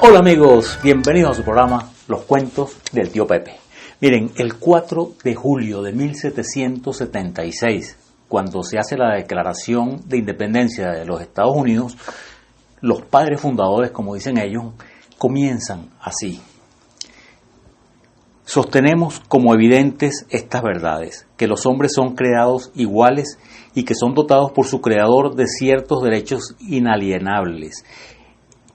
Hola amigos, bienvenidos a su programa Los Cuentos del Tío Pepe. Miren, el 4 de julio de 1776, cuando se hace la Declaración de Independencia de los Estados Unidos, los padres fundadores, como dicen ellos, comienzan así. Sostenemos como evidentes estas verdades, que los hombres son creados iguales y que son dotados por su creador de ciertos derechos inalienables.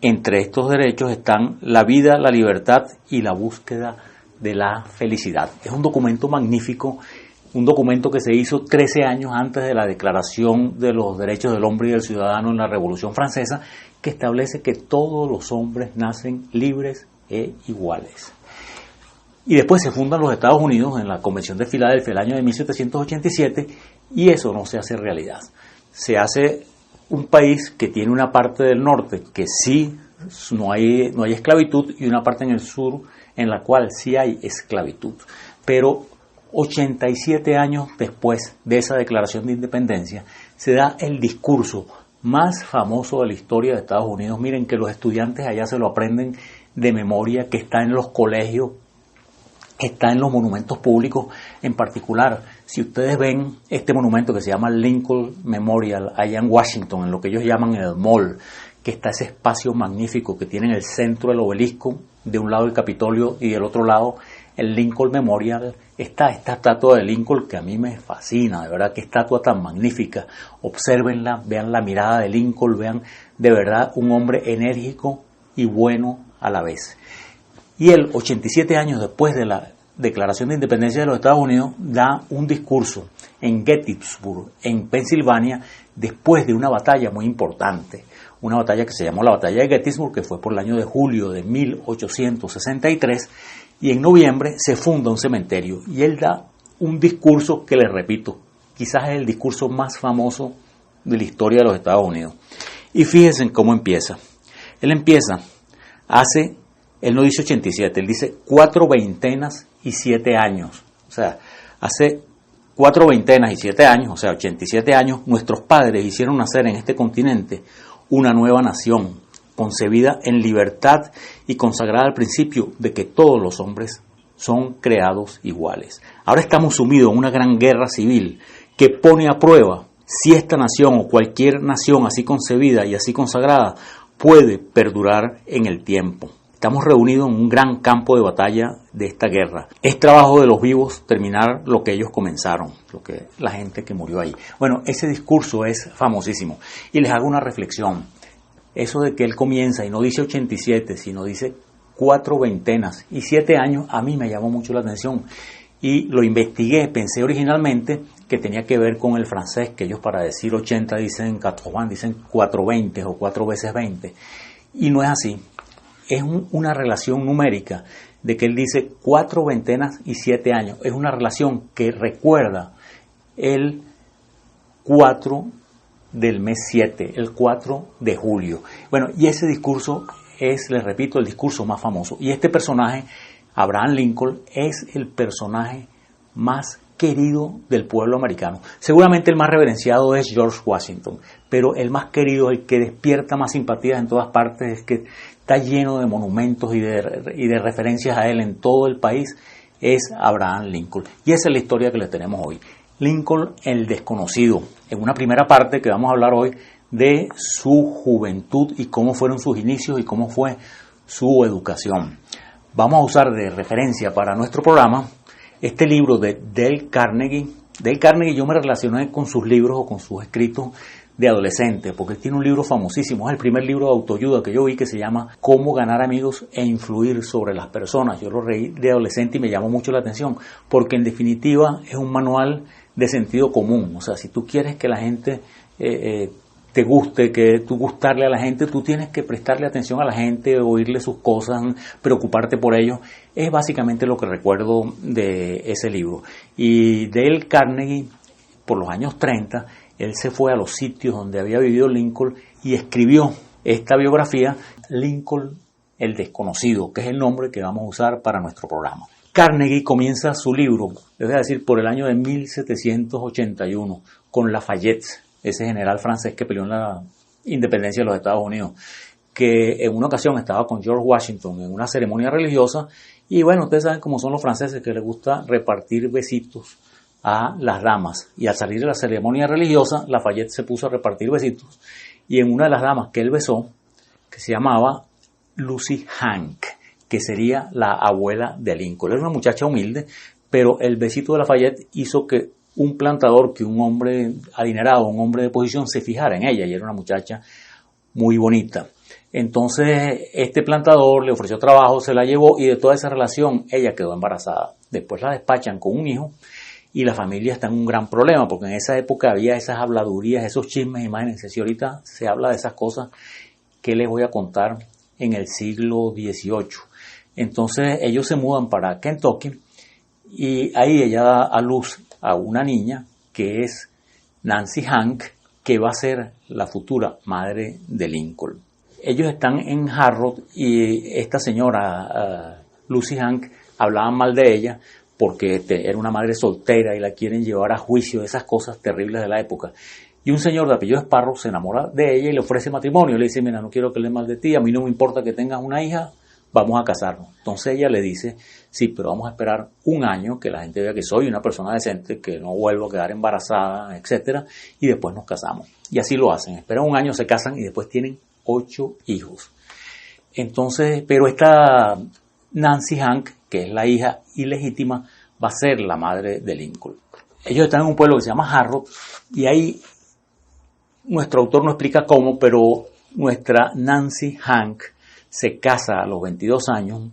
Entre estos derechos están la vida, la libertad y la búsqueda de la felicidad. Es un documento magnífico, un documento que se hizo 13 años antes de la Declaración de los Derechos del Hombre y del Ciudadano en la Revolución Francesa, que establece que todos los hombres nacen libres e iguales. Y después se fundan los Estados Unidos en la Convención de Filadelfia el año de 1787 y eso no se hace realidad. Se hace un país que tiene una parte del norte que sí no hay esclavitud y una parte en el sur en la cual sí hay esclavitud. Pero 87 años después de esa declaración de independencia se da el discurso más famoso de la historia de Estados Unidos. Miren que los estudiantes allá se lo aprenden de memoria, que está en los colegios, está en los monumentos públicos. En particular, si ustedes ven este monumento que se llama Lincoln Memorial allá en Washington, en lo que ellos llaman el Mall, que está ese espacio magnífico que tiene en el centro del obelisco, de un lado el Capitolio y del otro lado el Lincoln Memorial, está esta estatua de Lincoln que a mí me fascina, de verdad, qué estatua tan magnífica. Obsérvenla, vean la mirada de Lincoln, vean de verdad un hombre enérgico y bueno a la vez. Y él, 87 años después de la Declaración de Independencia de los Estados Unidos, da un discurso en Gettysburg, en Pensilvania, después de una batalla muy importante. Una batalla que se llamó la Batalla de Gettysburg, que fue por el año de julio de 1863, y en noviembre se funda un cementerio. Y él da un discurso que, les repito, quizás es el discurso más famoso de la historia de los Estados Unidos. Y fíjense en cómo empieza. Él empieza, él no dice 87, él dice 4 veintenas y 7 años. O sea, hace 4 veintenas y 7 años, o sea, 87 años, nuestros padres hicieron nacer en este continente una nueva nación, concebida en libertad y consagrada al principio de que todos los hombres son creados iguales. Ahora estamos sumidos en una gran guerra civil que pone a prueba si esta nación o cualquier nación así concebida y así consagrada puede perdurar en el tiempo. Estamos reunidos en un gran campo de batalla de esta guerra. Es trabajo de los vivos terminar lo que ellos comenzaron, la gente que murió ahí. Bueno, ese discurso es famosísimo. Y les hago una reflexión. Eso de que él comienza y no dice 87, sino dice 4 veintenas y 7 años, a mí me llamó mucho la atención. Y lo investigué, pensé originalmente que tenía que ver con el francés, que ellos para decir 80 dicen 80, dicen 420 o 4 veces 20. Y no es así. Es una relación numérica de que él dice 4 veintenas y 7 años. Es una relación que recuerda el 4 del mes 7, el 4 de julio. Bueno, y ese discurso es, les repito, el discurso más famoso. Y este personaje, Abraham Lincoln, es el personaje más querido del pueblo americano. Seguramente el más reverenciado es George Washington, pero el más querido, el que despierta más simpatías en todas partes, es que está lleno de monumentos y de referencias a él en todo el país, es Abraham Lincoln. Y esa es la historia que le tenemos hoy. Lincoln el desconocido, en una primera parte que vamos a hablar hoy de su juventud y cómo fueron sus inicios y cómo fue su educación. Vamos a usar de referencia para nuestro programa este libro de Dale Carnegie. Dale Carnegie, yo me relacioné con sus libros o con sus escritos de adolescente, porque él tiene un libro famosísimo, es el primer libro de autoayuda que yo vi, que se llama Cómo ganar amigos e influir sobre las personas. Yo lo leí de adolescente y me llamó mucho la atención, porque en definitiva es un manual de sentido común. O sea, si tú quieres que la gente te guste, que tú gustarle a la gente, tú tienes que prestarle atención a la gente, oírle sus cosas, preocuparte por ellos. Es básicamente lo que recuerdo de ese libro. Y Dale Carnegie, por los años 30, él se fue a los sitios donde había vivido Lincoln y escribió esta biografía, Lincoln el desconocido, que es el nombre que vamos a usar para nuestro programa. Carnegie comienza su libro, es decir, por el año de 1781, con Lafayette, ese general francés que peleó en la independencia de los Estados Unidos. que en una ocasión estaba con George Washington en una ceremonia religiosa y bueno, ustedes saben cómo son los franceses, que les gusta repartir besitos a las damas, y al salir de la ceremonia religiosa Lafayette se puso a repartir besitos y en una de las damas que él besó, que se llamaba Lucy Hank, que sería la abuela de Lincoln. Era una muchacha humilde, pero el besito de Lafayette hizo que un plantador, que un hombre adinerado, un hombre de posición, se fijara en ella, y era una muchacha muy bonita. Entonces este plantador le ofreció trabajo, se la llevó, y de toda esa relación ella quedó embarazada. Después la despachan con un hijo y la familia está en un gran problema, porque en esa época había esas habladurías, esos chismes. Imagínense, si ahorita se habla de esas cosas, ¿qué les voy a contar en el siglo XVIII? Entonces ellos se mudan para Kentucky y ahí ella da a luz a una niña que es Nancy Hank, que va a ser la futura madre de Lincoln. Ellos están en Harrow y esta señora, Lucy Hank, hablaban mal de ella porque era una madre soltera y la quieren llevar a juicio, esas cosas terribles de la época. Y un señor de apellido Sparrow se enamora de ella y le ofrece matrimonio. Le dice, mira, no quiero que le mal de ti, a mí no me importa que tengas una hija, vamos a casarnos. Entonces ella le dice, sí, pero vamos a esperar un año, que la gente vea que soy una persona decente, que no vuelvo a quedar embarazada, etcétera, y después nos casamos. Y así lo hacen, esperan un año, se casan y después tienen 8 hijos. Entonces, pero esta Nancy Hank, que es la hija ilegítima, va a ser la madre de Lincoln. Ellos están en un pueblo que se llama Harrow, y ahí nuestro autor no explica cómo, pero nuestra Nancy Hank se casa a los 22 años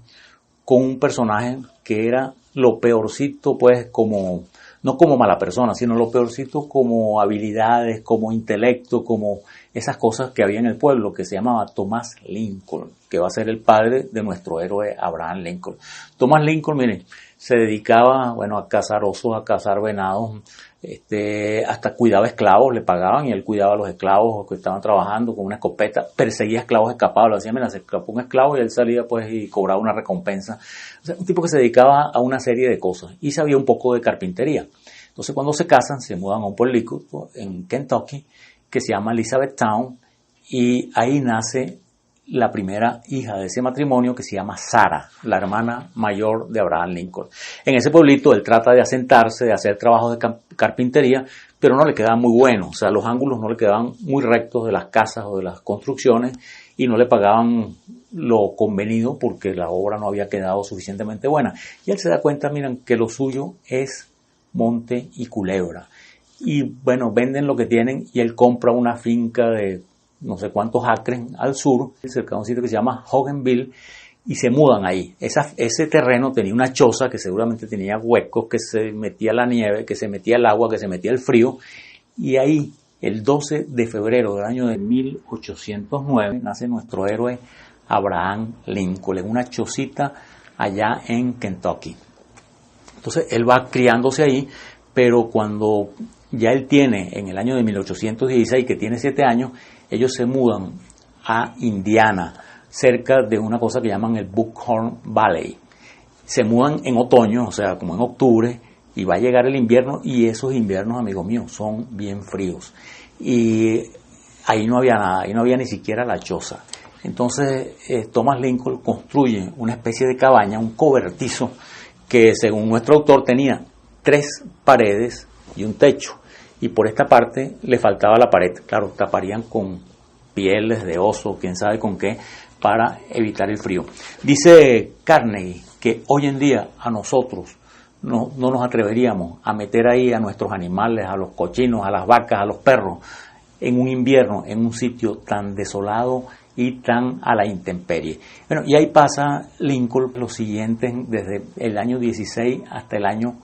con un personaje que era lo peorcito, pues, como, no como mala persona, sino lo peorcito como habilidades, como intelecto, como esas cosas que había en el pueblo, que se llamaba Thomas Lincoln, que va a ser el padre de nuestro héroe Abraham Lincoln. Thomas Lincoln, miren, se dedicaba, bueno, a cazar osos, a cazar venados, hasta cuidaba esclavos, le pagaban y él cuidaba a los esclavos que estaban trabajando con una escopeta, perseguía esclavos escapados, lo hacía, mira, se escapó un esclavo y él salía pues y cobraba una recompensa. O sea, un tipo que se dedicaba a una serie de cosas y sabía un poco de carpintería. Entonces cuando se casan, se mudan a un pueblito en Kentucky que se llama Elizabethtown, y ahí nace la primera hija de ese matrimonio, que se llama Sarah, la hermana mayor de Abraham Lincoln. En ese pueblito él trata de asentarse, de hacer trabajos de carpintería, pero no le quedaban muy buenos, o sea, los ángulos no le quedaban muy rectos de las casas o de las construcciones, y no le pagaban lo convenido porque la obra no había quedado suficientemente buena. Y él se da cuenta, miren, que lo suyo es monte y culebra. Y bueno, venden lo que tienen y él compra una finca de no sé cuántos acres al sur, cerca de un sitio que se llama Hoganville, y se mudan ahí. Ese terreno tenía una choza que seguramente tenía huecos, que se metía la nieve, que se metía el agua, que se metía el frío, y ahí, el 12 de febrero del año de 1809, nace nuestro héroe Abraham Lincoln, en una chocita allá en Kentucky. Entonces, él va criándose ahí, pero cuando ya él tiene, en el año de 1816, que tiene 7 años, ellos se mudan a Indiana, cerca de una cosa que llaman el Buckhorn Valley. Se mudan en otoño, o sea, como en octubre, y va a llegar el invierno, y esos inviernos, amigos míos, son bien fríos. Y ahí no había nada, ahí no había ni siquiera la choza. Entonces, Thomas Lincoln construye una especie de cabaña, un cobertizo, que según nuestro autor tenía 3 paredes y un techo. Y por esta parte le faltaba la pared. Claro, taparían con pieles de oso, quién sabe con qué, para evitar el frío. Dice Carnegie que hoy en día a nosotros no nos atreveríamos a meter ahí a nuestros animales, a los cochinos, a las vacas, a los perros, en un invierno, en un sitio tan desolado y tan a la intemperie. Bueno, y ahí pasa Lincoln los siguientes, desde el año 16 hasta el año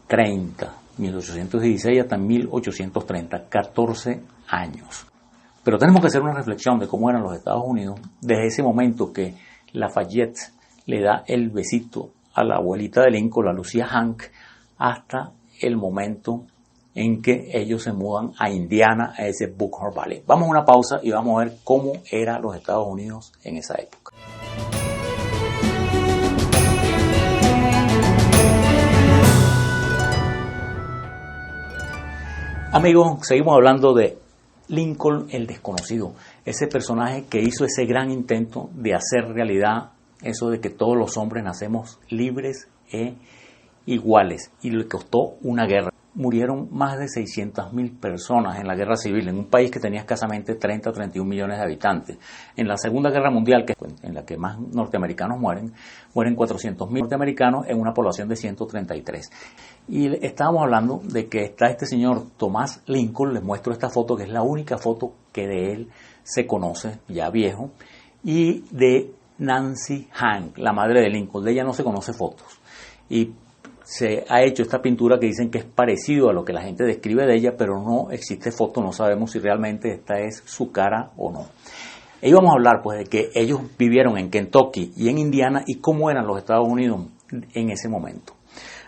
30. 1816 hasta 1830, 14 años. Pero tenemos que hacer una reflexión de cómo eran los Estados Unidos desde ese momento que Lafayette le da el besito a la abuelita de Lincoln, a Lucia Hank, hasta el momento en que ellos se mudan a Indiana, a ese Buckhorn Valley. Vamos a una pausa y vamos a ver cómo eran los Estados Unidos en esa época. Amigos, seguimos hablando de Lincoln el desconocido, ese personaje que hizo ese gran intento de hacer realidad eso de que todos los hombres nacemos libres e iguales, y le costó una guerra. Murieron más de 600.000 personas en la guerra civil, en un país que tenía escasamente 30 o 31 millones de habitantes. En la Segunda Guerra Mundial, que es en la que más norteamericanos mueren 400.000 norteamericanos en una población de 133. Y estábamos hablando de que está este señor Thomas Lincoln, les muestro esta foto, que es la única foto que de él se conoce, ya viejo, y de Nancy Hank, la madre de Lincoln. De ella no se conoce fotos. Y se ha hecho esta pintura que dicen que es parecido a lo que la gente describe de ella, pero no existe foto, no sabemos si realmente esta es su cara o no. E íbamos a hablar pues de que ellos vivieron en Kentucky y en Indiana y cómo eran los Estados Unidos en ese momento.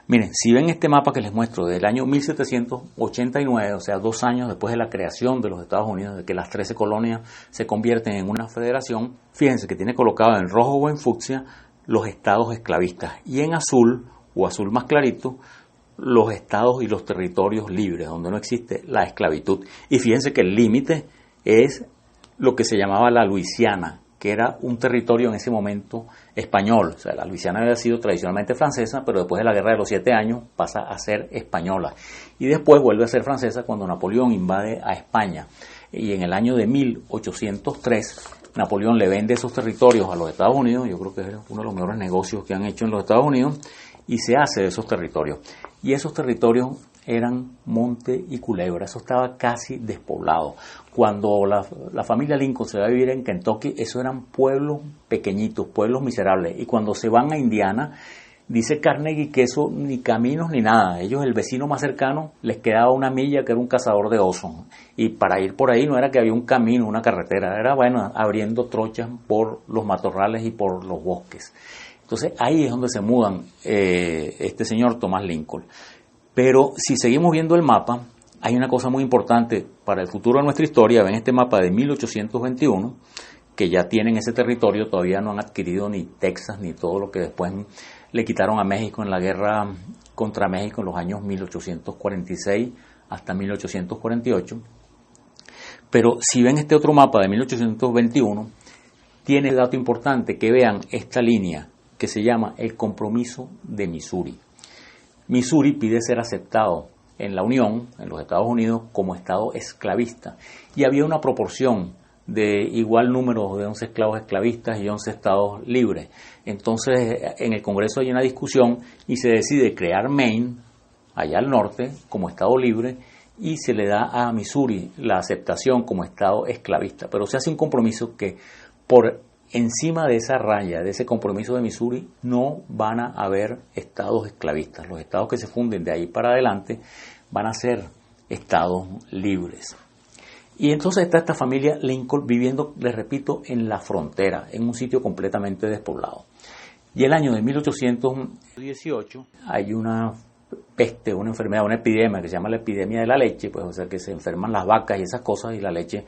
Miren, si ven este mapa que les muestro del año 1789, o sea, 2 años después de la creación de los Estados Unidos, de que las 13 colonias se convierten en una federación, fíjense que tiene colocado en rojo o en fucsia los estados esclavistas y en azul o azul más clarito los estados y los territorios libres, donde no existe la esclavitud. Y fíjense que el límite es lo que se llamaba la Luisiana, que era un territorio en ese momento español. O sea, la Luisiana había sido tradicionalmente francesa, pero después de la Guerra de los 7 años pasa a ser española. Y después vuelve a ser francesa cuando Napoleón invade a España. Y en el año de 1803, Napoleón le vende esos territorios a los Estados Unidos. Yo creo que es uno de los mejores negocios que han hecho en los Estados Unidos. Y se hace de esos territorios. Y esos territorios eran monte y culebra, eso estaba casi despoblado. Cuando la familia Lincoln se va a vivir en Kentucky, eso eran pueblos pequeñitos, pueblos miserables. Y cuando se van a Indiana, dice Carnegie que eso ni caminos ni nada. Ellos, el vecino más cercano, les quedaba 1 milla, que era un cazador de osos. Y para ir por ahí no era que había un camino, una carretera, era bueno, abriendo trochas por los matorrales y por los bosques. Entonces ahí es donde se mudan este señor Thomas Lincoln. Pero si seguimos viendo el mapa, hay una cosa muy importante para el futuro de nuestra historia. Ven este mapa de 1821, que ya tienen ese territorio, todavía no han adquirido ni Texas ni todo lo que después le quitaron a México en la guerra contra México en los años 1846 hasta 1848. Pero si ven este otro mapa de 1821, tiene el dato importante, que vean esta línea que se llama el Compromiso de Missouri. Missouri pide ser aceptado en la Unión, en los Estados Unidos, como estado esclavista. Y había una proporción de igual número de 11 esclavos esclavistas y 11 estados libres. Entonces, en el Congreso hay una discusión y se decide crear Maine, allá al norte, como estado libre, y se le da a Missouri la aceptación como estado esclavista. Pero se hace un compromiso que por encima de esa raya, de ese compromiso de Missouri, no van a haber estados esclavistas. Los estados que se funden de ahí para adelante van a ser estados libres. Y entonces está esta familia Lincoln viviendo, les repito, en la frontera, en un sitio completamente despoblado. Y el año de 1818 hay una peste, una enfermedad, una epidemia que se llama la epidemia de la leche, pues, o sea, que se enferman las vacas y esas cosas, y la leche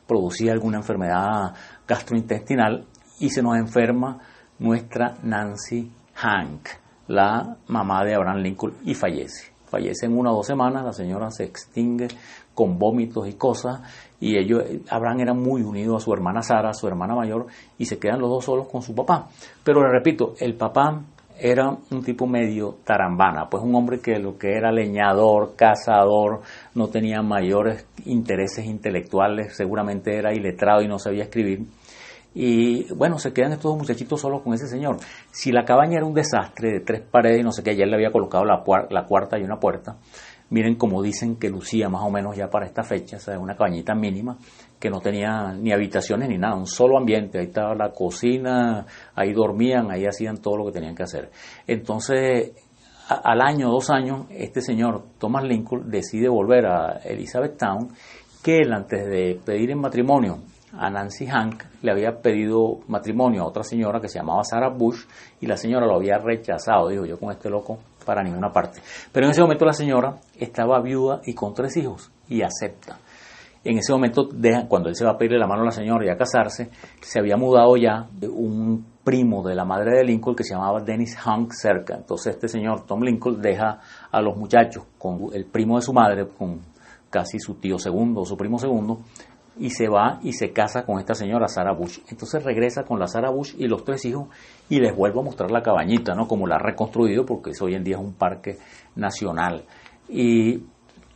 producía alguna enfermedad gastrointestinal, y se nos enferma nuestra Nancy Hank, la mamá de Abraham Lincoln, y fallece. Fallece en 1 o 2 semanas, la señora se extingue con vómitos y cosas, y Abraham era muy unido a su hermana Sara, su hermana mayor, y se quedan los dos solos con su papá. Pero le repito, el papá era un tipo medio tarambana, pues un hombre que lo que era leñador, cazador, no tenía mayores intereses intelectuales, seguramente era iletrado y no sabía escribir. Y bueno, se quedan estos dos muchachitos solos con ese señor. Si la cabaña era un desastre de 3 paredes y no sé qué, ya él le había colocado la cuarta y una puerta. Miren cómo dicen que lucía más o menos ya para esta fecha, o sea, una cabañita mínima que no tenía ni habitaciones ni nada, un solo ambiente. Ahí estaba la cocina, ahí dormían, ahí hacían todo lo que tenían que hacer. Entonces, al año, 2 años, este señor Thomas Lincoln decide volver a Elizabethtown, que él, antes de pedir en matrimonio a Nancy Hank, le había pedido matrimonio a otra señora que se llamaba Sarah Bush, y la señora lo había rechazado. Dijo, yo con este loco para ninguna parte. Pero en ese momento la señora estaba viuda y con 3 hijos, y acepta. En ese momento, cuando él se va a pedirle la mano a la señora y a casarse, se había mudado ya un primo de la madre de Lincoln que se llamaba Dennis Hank cerca. Entonces este señor Tom Lincoln deja a los muchachos con el primo de su madre, con casi su tío segundo, su primo segundo, y se va y se casa con esta señora Sarah Bush. Entonces regresa con la Sarah Bush y los 3 hijos y les vuelvo a mostrar la cabañita, ¿no? Como la ha reconstruido, porque eso hoy en día es un parque nacional. Y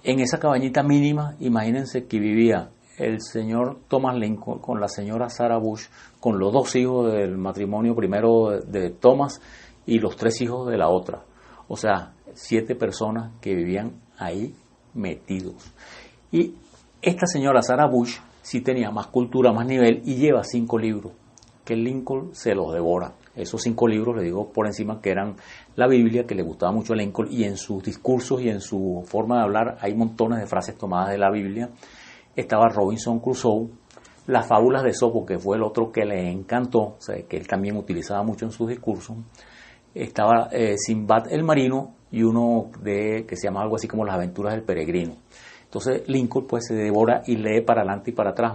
en esa cabañita mínima, imagínense que vivía el señor Thomas Lincoln con la señora Sarah Bush, con los 2 hijos del matrimonio primero de Thomas y los 3 hijos de la otra. O sea, 7 personas que vivían ahí metidos. Y esta señora Sarah Bush sí tenía más cultura, más nivel, y lleva 5 libros, que Lincoln se los devora. Esos 5 libros, le digo por encima, que eran la Biblia, que le gustaba mucho a Lincoln, y en sus discursos y en su forma de hablar hay montones de frases tomadas de la Biblia. Estaba Robinson Crusoe, las fábulas de Esopo, que fue el otro que le encantó, o sea, que él también utilizaba mucho en sus discursos. Estaba Sinbad el marino y uno que se llama algo así como Las aventuras del peregrino. Entonces Lincoln pues se devora y lee para adelante y para atrás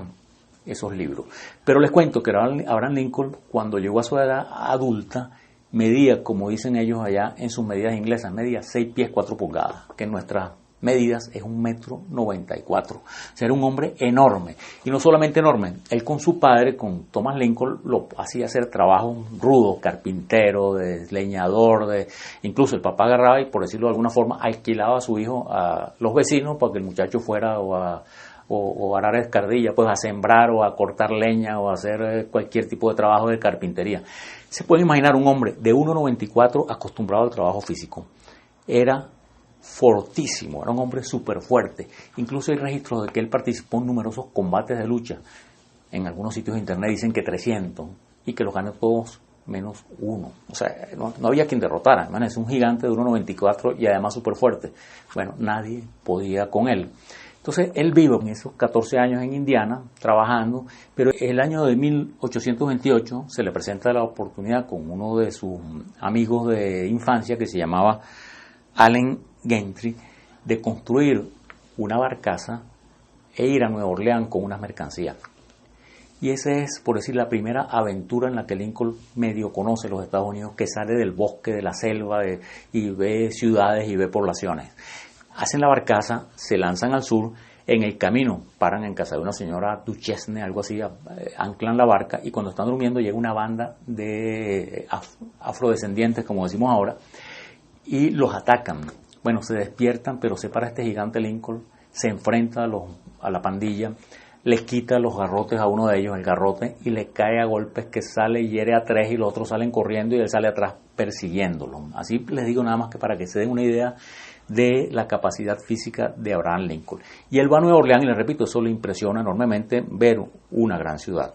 esos libros. Pero les cuento que Abraham Lincoln, cuando llegó a su edad adulta, medía, como dicen ellos allá en sus medidas inglesas, medía 6 pies 4 pulgadas, que en nuestras medidas es 1,94 m. O sea, era un hombre enorme. Y no solamente enorme, él con su padre, con Thomas Lincoln, lo hacía hacer trabajos rudos, carpintero, de leñador, incluso el papá agarraba y, por decirlo de alguna forma, alquilaba a su hijo a los vecinos para que el muchacho fuera o a arar escardilla, pues a sembrar o a cortar leña o a hacer cualquier tipo de trabajo de carpintería. Se puede imaginar un hombre de 1,94 acostumbrado al trabajo físico. Era fortísimo, era un hombre súper fuerte. Incluso hay registros de que él participó en numerosos combates de lucha. En algunos sitios de internet dicen que 300 y que los ganó todos menos uno. O sea, no había quien derrotara. Man, es un gigante de 1,94 y además súper fuerte. Bueno, nadie podía con él. Entonces, él vive en esos 14 años en Indiana, trabajando, pero el año de 1828 se le presenta la oportunidad con uno de sus amigos de infancia que se llamaba Allen Gentry, de construir una barcaza e ir a Nueva Orleans con unas mercancías. Y esa es, por decir, la primera aventura en la que Lincoln medio conoce los Estados Unidos, que sale del bosque, de la selva, y ve ciudades y ve poblaciones. Hacen la barcaza, se lanzan al sur, en el camino paran en casa de una señora Duchesne, algo así, anclan la barca, y cuando están durmiendo llega una banda de afrodescendientes, como decimos ahora, y los atacan. Bueno, se despiertan, pero se para este gigante Lincoln, se enfrenta a la pandilla, les quita los garrotes a uno de ellos, el garrote, y le cae a golpes que sale y hiere a 3 y los otros salen corriendo y él sale atrás persiguiéndolo. Así les digo nada más que para que se den una idea de la capacidad física de Abraham Lincoln. Y él va a Nueva Orleans y les repito, eso le impresiona enormemente ver una gran ciudad.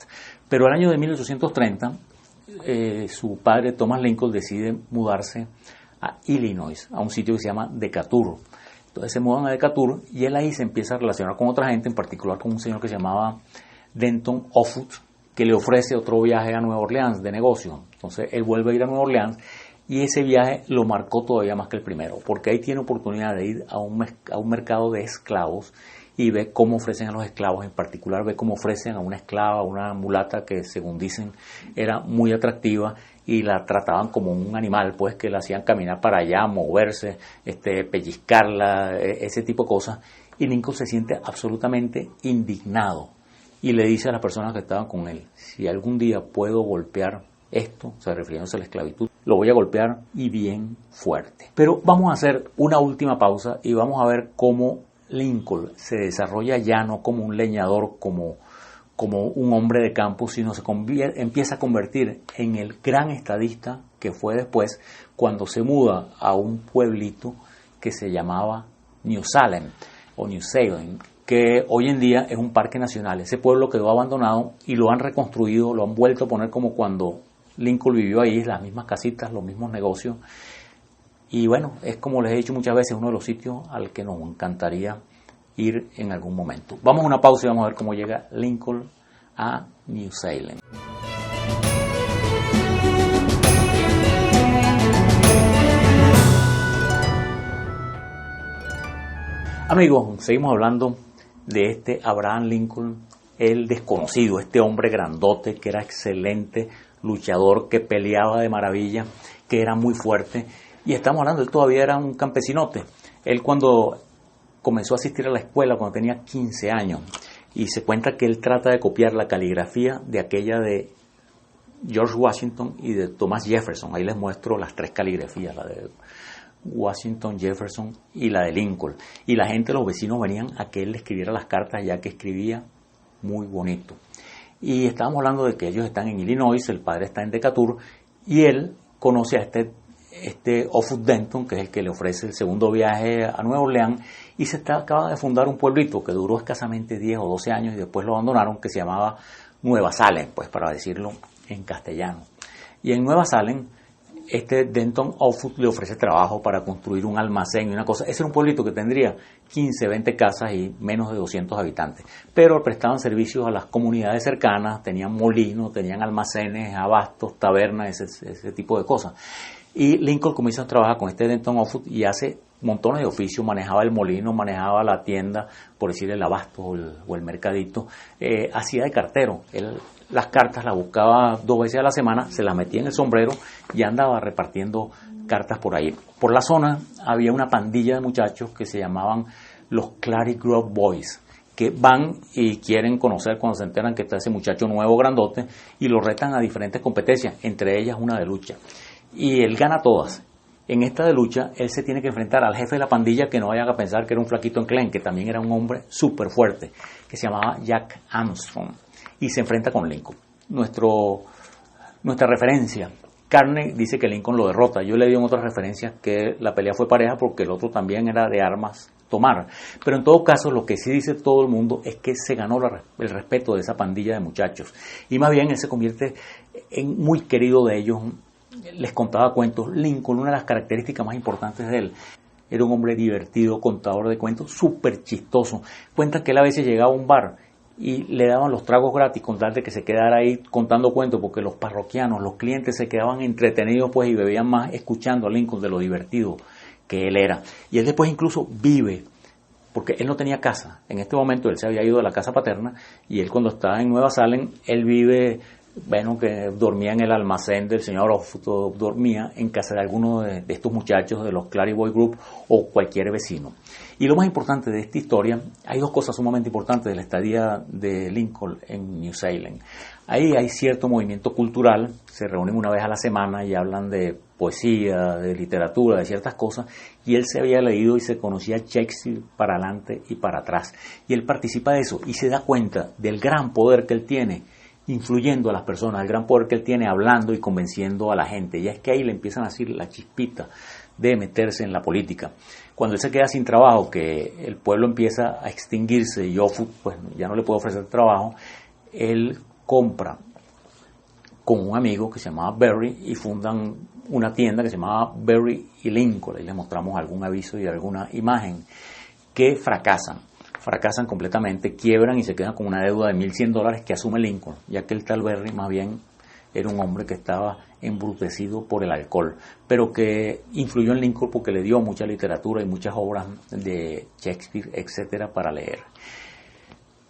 Pero el año de 1830, su padre Thomas Lincoln decide mudarse a Illinois, a un sitio que se llama Decatur. Entonces se mudan a Decatur y él ahí se empieza a relacionar con otra gente, en particular con un señor que se llamaba Denton Offutt, que le ofrece otro viaje a Nueva Orleans de negocio. Entonces él vuelve a ir a Nueva Orleans y ese viaje lo marcó todavía más que el primero, porque ahí tiene oportunidad de ir a un mercado de esclavos y ve cómo ofrecen a los esclavos, en particular ve cómo ofrecen a una esclava, a una mulata que según dicen era muy atractiva y la trataban como un animal, pues que la hacían caminar para allá, moverse, pellizcarla, ese tipo de cosas. Y Lincoln se siente absolutamente indignado y le dice a las personas que estaban con él, si algún día puedo golpear esto, o sea, refiriéndose a la esclavitud, lo voy a golpear y bien fuerte. Pero vamos a hacer una última pausa y vamos a ver cómo Lincoln se desarrolla ya no como un leñador, como un hombre de campo, sino empieza a convertir en el gran estadista que fue después cuando se muda a un pueblito que se llamaba New Salem o New Salem, que hoy en día es un parque nacional. Ese pueblo quedó abandonado y lo han reconstruido, lo han vuelto a poner como cuando Lincoln vivió ahí, las mismas casitas, los mismos negocios. Y bueno, es como les he dicho muchas veces, uno de los sitios al que nos encantaría ir en algún momento. Vamos a una pausa y vamos a ver cómo llega Lincoln a New Salem. Amigos, seguimos hablando de este Abraham Lincoln, el desconocido, este hombre grandote que era excelente luchador, que peleaba de maravilla, que era muy fuerte. Y estamos hablando, él todavía era un campesinote. Él cuando comenzó a asistir a la escuela cuando tenía 15 años y se cuenta que él trata de copiar la caligrafía de aquella de George Washington y de Thomas Jefferson. Ahí les muestro las 3 caligrafías, la de Washington, Jefferson y la de Lincoln. Y la gente, los vecinos, venían a que él le escribiera las cartas, ya que escribía muy bonito. Y estábamos hablando de que ellos están en Illinois, el padre está en Decatur, y él conoce a este Offutt Denton, que es el que le ofrece el segundo viaje a Nueva Orleans, y acaba de fundar un pueblito que duró escasamente 10 o 12 años y después lo abandonaron, que se llamaba Nueva Salem, pues para decirlo en castellano. Y en Nueva Salem, Denton Offutt le ofrece trabajo para construir un almacén y una cosa. Ese era un pueblito que tendría 15, 20 casas y menos de 200 habitantes. Pero prestaban servicios a las comunidades cercanas, tenían molinos, tenían almacenes, abastos, tabernas, ese tipo de cosas. Y Lincoln comienza a trabajar con Denton Offutt y hace montones de oficios, manejaba el molino, manejaba la tienda, por decir el abasto o el mercadito, hacía de cartero. Él las cartas las buscaba 2 veces a la semana, se las metía en el sombrero y andaba repartiendo cartas por ahí. Por la zona había una pandilla de muchachos que se llamaban los Clary Grove Boys, que van y quieren conocer cuando se enteran que está ese muchacho nuevo grandote y lo retan a diferentes competencias, entre ellas una de lucha. Y él gana todas. En esta de lucha, él se tiene que enfrentar al jefe de la pandilla, que no vayan a pensar que era un flaquito enclenque, que también era un hombre súper fuerte, que se llamaba Jack Armstrong, y se enfrenta con Lincoln. Nuestra referencia, Carney dice que Lincoln lo derrota. Yo le di en otras referencias que la pelea fue pareja porque el otro también era de armas tomar. Pero en todo caso, lo que sí dice todo el mundo es que se ganó el respeto de esa pandilla de muchachos. Y más bien él se convierte en muy querido de ellos. Les contaba cuentos. Lincoln, una de las características más importantes de él, era un hombre divertido, contador de cuentos, súper chistoso. Cuentan que él a veces llegaba a un bar y le daban los tragos gratis con tal de que se quedara ahí contando cuentos, porque los parroquianos, los clientes se quedaban entretenidos pues y bebían más escuchando a Lincoln de lo divertido que él era. Y él después incluso vive, porque él no tenía casa. En este momento él se había ido de la casa paterna y él cuando estaba en Nueva Salem, él vive, bueno, que dormía en el almacén del señor Offutt, dormía en casa de alguno de estos muchachos de los Clary Boy Group o cualquier vecino. Y lo más importante de esta historia, hay 2 cosas sumamente importantes de la estadía de Lincoln en New Salem. Ahí hay cierto movimiento cultural, se reúnen una vez a la semana y hablan de poesía, de literatura, de ciertas cosas, y él se había leído y se conocía Shakespeare para adelante y para atrás. Y él participa de eso y se da cuenta del gran poder que él tiene influyendo a las personas, el gran poder que él tiene hablando y convenciendo a la gente. Y es que ahí le empiezan a decir la chispita de meterse en la política. Cuando él se queda sin trabajo, que el pueblo empieza a extinguirse y Offutt pues ya no le puede ofrecer trabajo, él compra con un amigo que se llamaba Berry y fundan una tienda que se llamaba Berry y Lincoln. Ahí les mostramos algún aviso y alguna imagen, que fracasan completamente, quiebran y se quedan con una deuda de $1,100 que asume Lincoln, ya que el tal Berry más bien era un hombre que estaba embrutecido por el alcohol, pero que influyó en Lincoln porque le dio mucha literatura y muchas obras de Shakespeare, etcétera, para leer.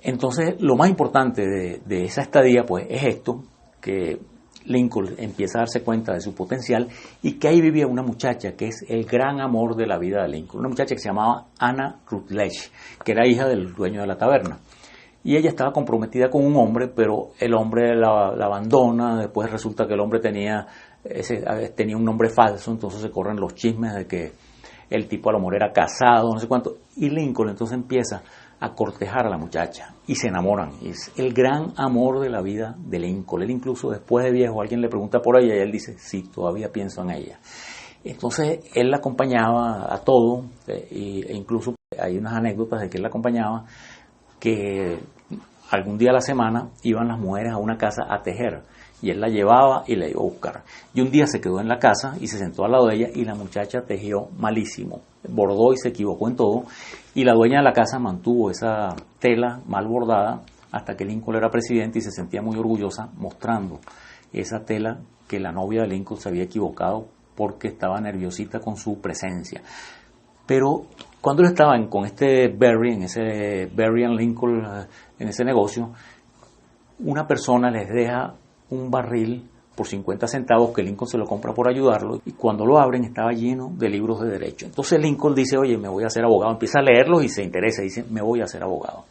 Entonces, lo más importante de esa estadía, pues, es esto, que Lincoln empieza a darse cuenta de su potencial y que ahí vivía una muchacha que es el gran amor de la vida de Lincoln, una muchacha que se llamaba Anna Rutledge, que era hija del dueño de la taberna. Y ella estaba comprometida con un hombre, pero el hombre la abandona. Después resulta que el hombre tenía un nombre falso, entonces se corren los chismes de que el tipo a lo mejor era casado, no sé cuánto. Y Lincoln entonces empieza a cortejar a la muchacha y se enamoran. Y es el gran amor de la vida de Lincoln. Él incluso después de viejo alguien le pregunta por ella y él dice, sí, todavía pienso en ella. Entonces él la acompañaba a todo e incluso hay unas anécdotas de que él la acompañaba, que algún día a la semana iban las mujeres a una casa a tejer y él la llevaba y la iba a buscar. Y un día se quedó en la casa y se sentó al lado de ella y la muchacha tejió malísimo, bordó y se equivocó en todo, y la dueña de la casa mantuvo esa tela mal bordada hasta que Lincoln era presidente y se sentía muy orgullosa mostrando esa tela que la novia de Lincoln se había equivocado porque estaba nerviosita con su presencia. Pero cuando él estaba con este Berry, en ese Berry and Lincoln, en ese negocio, una persona les deja un barril por 50 centavos que Lincoln se lo compra por ayudarlo, y cuando lo abren estaba lleno de libros de derecho. Entonces Lincoln dice, oye, me voy a hacer abogado, empieza a leerlos y se interesa, dice, me voy a hacer abogado.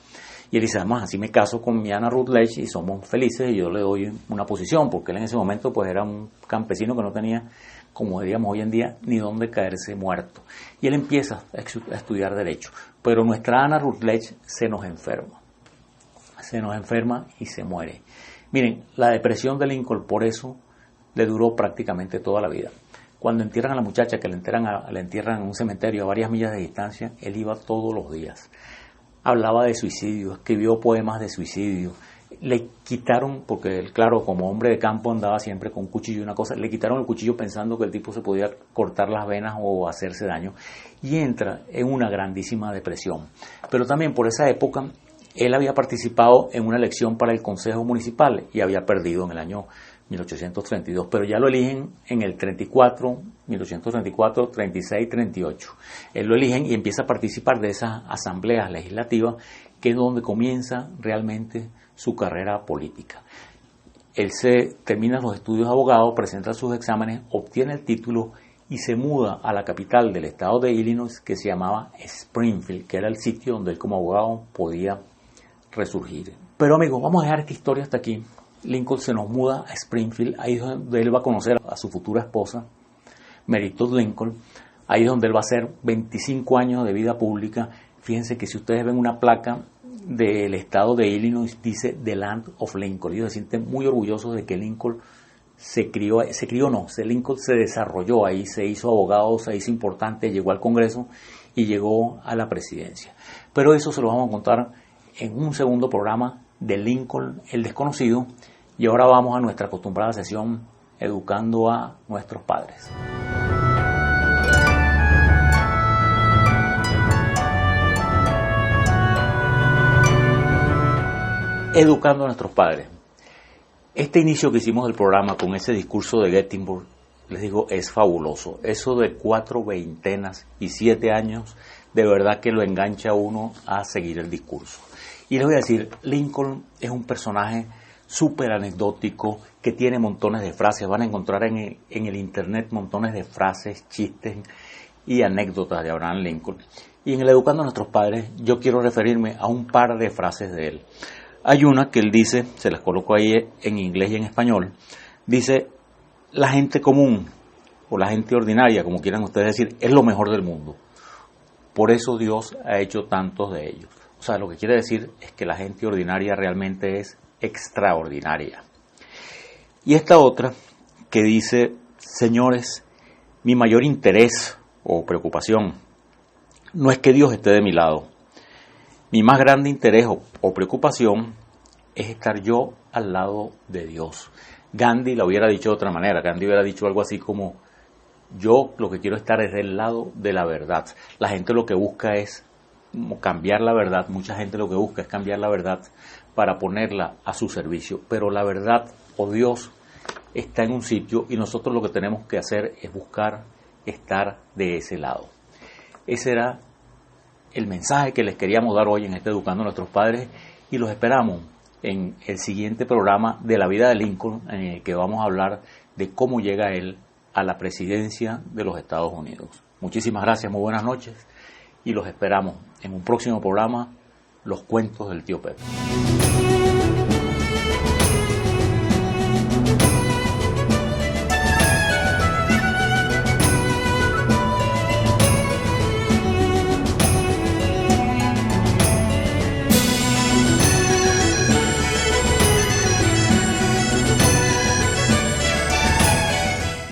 Y él dice, además, así me caso con mi Anna Rutledge y somos felices y yo le doy una posición, porque él en ese momento pues era un campesino que no tenía, como diríamos hoy en día, ni dónde caerse muerto. Y él empieza a estudiar derecho. Pero nuestra Anna Rutledge se nos enferma y se muere. Miren, la depresión de Lincoln por eso le duró prácticamente toda la vida. Cuando entierran a la muchacha, que la entierran en un cementerio a varias millas de distancia, él iba todos los días. Hablaba de suicidio, escribió poemas de suicidio. Le quitaron, porque él, claro, como hombre de campo andaba siempre con un cuchillo y una cosa, le quitaron el cuchillo pensando que el tipo se podía cortar las venas o hacerse daño, y entra en una grandísima depresión. Pero también por esa época él había participado en una elección para el Consejo Municipal y había perdido en el año 1832, pero ya lo eligen en el 34, 1834, 36, 38. Él lo eligen y empieza a participar de esas asambleas legislativas, que es donde comienza realmente su carrera política. Él se termina los estudios de abogado, presenta sus exámenes, obtiene el título y se muda a la capital del estado de Illinois, que se llamaba Springfield, que era el sitio donde él como abogado podía resurgir. Pero amigos, vamos a dejar esta historia hasta aquí. Lincoln se nos muda a Springfield, ahí es donde él va a conocer a su futura esposa, Mary Todd Lincoln. Ahí es donde él va a hacer 25 años de vida pública. Fíjense que si ustedes ven una placa del estado de Illinois, dice The Land of Lincoln. Ellos se sienten muy orgullosos de que Lincoln Lincoln se desarrolló ahí, se hizo abogado, se hizo importante, llegó al Congreso y llegó a la presidencia. Pero eso se lo vamos a contar en un segundo programa de Lincoln el Desconocido. Y ahora vamos a nuestra acostumbrada sesión, educando a nuestros padres. Educando a nuestros padres. Este inicio que hicimos del programa con ese discurso de Gettysburg, les digo, es fabuloso. Eso de 4 veintenas y 7 años, de verdad que lo engancha a uno a seguir el discurso. Y les voy a decir, Lincoln es un personaje súper anecdótico, que tiene montones de frases. Van a encontrar en el internet montones de frases, chistes y anécdotas de Abraham Lincoln. Y en el Educando a nuestros padres, yo quiero referirme a un par de frases de él. Hay una que él dice, se las coloco ahí en inglés y en español, dice, la gente común o la gente ordinaria, como quieran ustedes decir, es lo mejor del mundo. Por eso Dios ha hecho tantos de ellos. O sea, lo que quiere decir es que la gente ordinaria realmente es extraordinaria. Y esta otra que dice, señores, mi mayor interés o preocupación no es que Dios esté de mi lado. Mi más grande interés o preocupación es estar yo al lado de Dios. Gandhi lo hubiera dicho de otra manera. Gandhi hubiera dicho algo así como, yo lo que quiero estar es del lado de la verdad. La gente lo que busca es cambiar la verdad. Mucha gente lo que busca es cambiar la verdad para ponerla a su servicio. Pero la verdad o Dios está en un sitio y nosotros lo que tenemos que hacer es buscar estar de ese lado. Ese era el mensaje que les queríamos dar hoy en este Educando a nuestros padres, y los esperamos en el siguiente programa de la vida de Lincoln, en el que vamos a hablar de cómo llega él a la presidencia de los Estados Unidos. Muchísimas gracias, muy buenas noches, y los esperamos en un próximo programa, Los Cuentos del Tío Pepe.